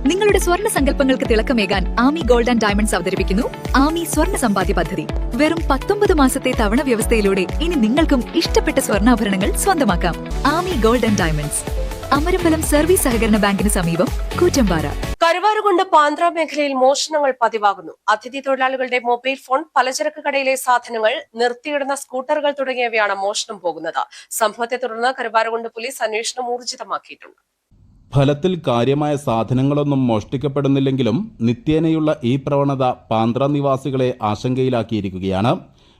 നിങ്ങളുടെ സ്വർണ്ണ സങ്കല്പങ്ങൾക്ക് തിളക്കമേകാൻ Ami gold and diamonds അവതരിപ്പിക്കുന്നു ആമി സ്വർണ്ണ സമ്പാദ്യ പദ്ധതി. വെറും 19 മാസത്തെ തവണ വ്യവസ്ഥയിലൂടെ ഇനി നിങ്ങൾക്കും ഇഷ്ടപ്പെട്ട സ്വർണ്ണാഭരണങ്ങൾ സ്വന്തമാക്കാം. Aami gold and diamonds, Amarambalam service സഹകരണ ബാങ്കിന് സമീപം, കൂറ്റമ്പാറ. കരുവാരുകുണ്ട് പാന്ത്ര മേഖലയിൽ മോഷണങ്ങൾ പതിവാകുന്നു. അതിഥി തൊഴിലാളികളുടെ മൊബൈൽ ഫോൺ, പലചരക്ക് കടയിലെ സാധനങ്ങൾ, നിർത്തിയിടുന്ന സ്കൂട്ടറുകൾ തുടങ്ങിയവയാണ് മോഷണം പോകുന്നത്. സംഭവത്തെ തുടർന്ന് കരുവാരുകുണ്ട് പോലീസ് അന്വേഷണം ഊർജിതമാക്കിയിട്ടുണ്ട്. ഫലത്തിൽ കാര്യമായ സാധനങ്ങളൊന്നും മോഷ്ടിക്കപ്പെടുന്നില്ലെങ്കിലും നിത്യേനയുള്ള ഈ പ്രവണത പാന്ത്ര നിവാസികളെ ആശങ്കയിലാക്കിയിരിക്കുകയാണ്.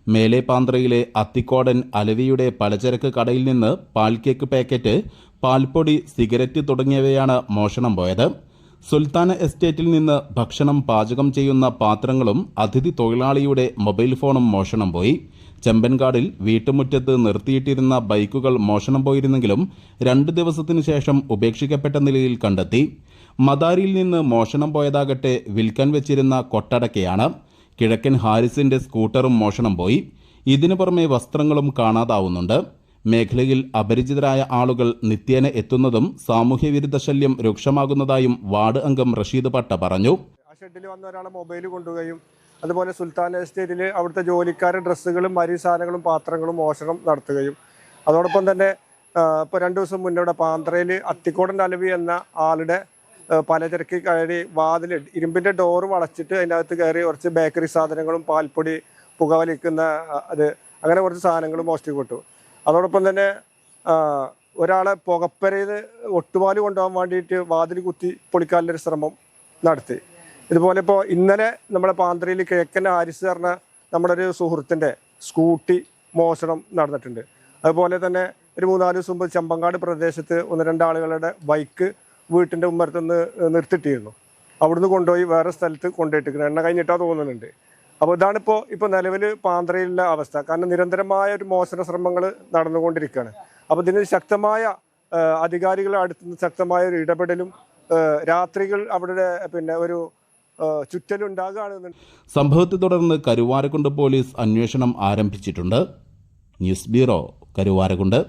മേലെ പാന്ത്രയിലെ അത്തിക്കോടൻ അലവിയുടെ പലചരക്ക് കടയിൽ നിന്ന് പാൽ കേക്ക് പാക്കറ്റ്, പാൽപ്പൊടി, സിഗരറ്റ് തുടങ്ങിയവയാണ് മോഷണം പോയത്. സുൽത്താന എസ്റ്റേറ്റിൽ നിന്ന് ഭക്ഷണം പാചകം ചെയ്യുന്ന പാത്രങ്ങളും അതിഥി തൊഴിലാളിയുടെ മൊബൈൽ ഫോണും മോഷണം പോയി. ചെമ്പൻകാടിൽ വീട്ടുമുറ്റത്ത് നിർത്തിയിട്ടിരുന്ന ബൈക്കുകൾ മോഷണം പോയിരുന്നെങ്കിലും 2 ദിവസത്തിനു ശേഷം ഉപേക്ഷിക്കപ്പെട്ട നിലയിൽ കണ്ടെത്തി. മദാരിയിൽ നിന്ന് മോഷണം പോയതാകട്ടെ വിൽക്കാൻ വെച്ചിരുന്ന കൊട്ടടക്കയാണ്. കിഴക്കൻ ഹാരിസിന്റെ സ്കൂട്ടറും മോഷണം പോയി. ഇതിനു പുറമെ വസ്ത്രങ്ങളും കാണാതാവുന്നുണ്ട്. മേഖലയിൽ അപരിചിതരായ ആളുകൾ നിത്യേന എത്തുന്നതും സാമൂഹ്യവിരുദ്ധ ശല്യം രൂക്ഷമാകുന്നതായും വാർഡ് അംഗം റഷീദ് പട്ട പറഞ്ഞു. ആ ഷെഡിൽ വന്ന ഒരാളെ മൊബൈൽ കൊണ്ടുപോവുകയും അതുപോലെ സുൽത്താൻ എസ്റ്റേറ്റിൽ അവിടുത്തെ ജോലിക്കാരുടെ ഡ്രസ്സുകളും അരി സാധനങ്ങളും പാത്രങ്ങളും മോഷണം നടത്തുകയും അതോടൊപ്പം തന്നെ ഇപ്പോൾ 2 ദിവസം മുന്നേ ഇവിടെ പാന്ത്രയിൽ അത്തിക്കോടൻ അലവി എന്ന ആളുടെ പലചരക്ക് കയറി വാതിൽ ഇരുമ്പിൻ്റെ ഡോറ് വളച്ചിട്ട് അതിൻ്റെ അകത്ത് കയറി കുറച്ച് ബേക്കറി സാധനങ്ങളും പാൽപ്പൊടി, പുകവലിക്കുന്ന അത് അങ്ങനെ കുറച്ച് സാധനങ്ങളും മോഷ്ടിക്കപ്പെട്ടു. അതോടൊപ്പം തന്നെ ഒരാളെ പുകപ്പരയിൽ ഒട്ടുപാല് കൊണ്ടുപോകാൻ വേണ്ടിയിട്ട് വാതിൽ കുത്തി പൊളിക്കാനുള്ളൊരു ശ്രമം നടത്തി. ഇതുപോലെ ഇപ്പോൾ ഇന്നലെ നമ്മുടെ പാന്ത്രയിൽ കിഴക്കൻ ഹാരിസ് പറഞ്ഞ നമ്മുടെ ഒരു സുഹൃത്തിൻ്റെ സ്കൂട്ടി മോഷണം നടന്നിട്ടുണ്ട്. അതുപോലെ തന്നെ ഒരു 3-4 ദിവസം മുമ്പ് ചെമ്പങ്കാട് പ്രദേശത്ത് 1-2 ആളുകളുടെ ബൈക്ക് വീട്ടിൻ്റെ ഉമ്മരത്തുനിന്ന് നിർത്തിയിട്ടിരുന്നു. അവിടുന്ന് കൊണ്ടുപോയി വേറെ സ്ഥലത്ത് കൊണ്ടുപോയിട്ടിരിക്കുന്നത് എണ്ണ കഴിഞ്ഞിട്ടാ തോന്നുന്നുണ്ട്. അപ്പോൾ ഇതാണിപ്പോൾ നിലവിൽ പാന്ത്രയിലുള്ള അവസ്ഥ. കാരണം നിരന്തരമായ ഒരു മോഷണ ശ്രമങ്ങൾ നടന്നുകൊണ്ടിരിക്കുകയാണ്. അപ്പോൾ ഇതിന് ശക്തമായ അധികാരികളുടെ അടുത്തുനിന്ന് ശക്തമായ ഒരു ഇടപെടലും രാത്രികൾ അവിടെ ഒരു ചുറ്റലുണ്ടാകുകയാണ്. സംഭവത്തെ തുടർന്ന് കരുവാരക്കുണ്ട് പോലീസ് അന്വേഷണം ആരംഭിച്ചിട്ടുണ്ട്. News bureau, Karuvarakundu.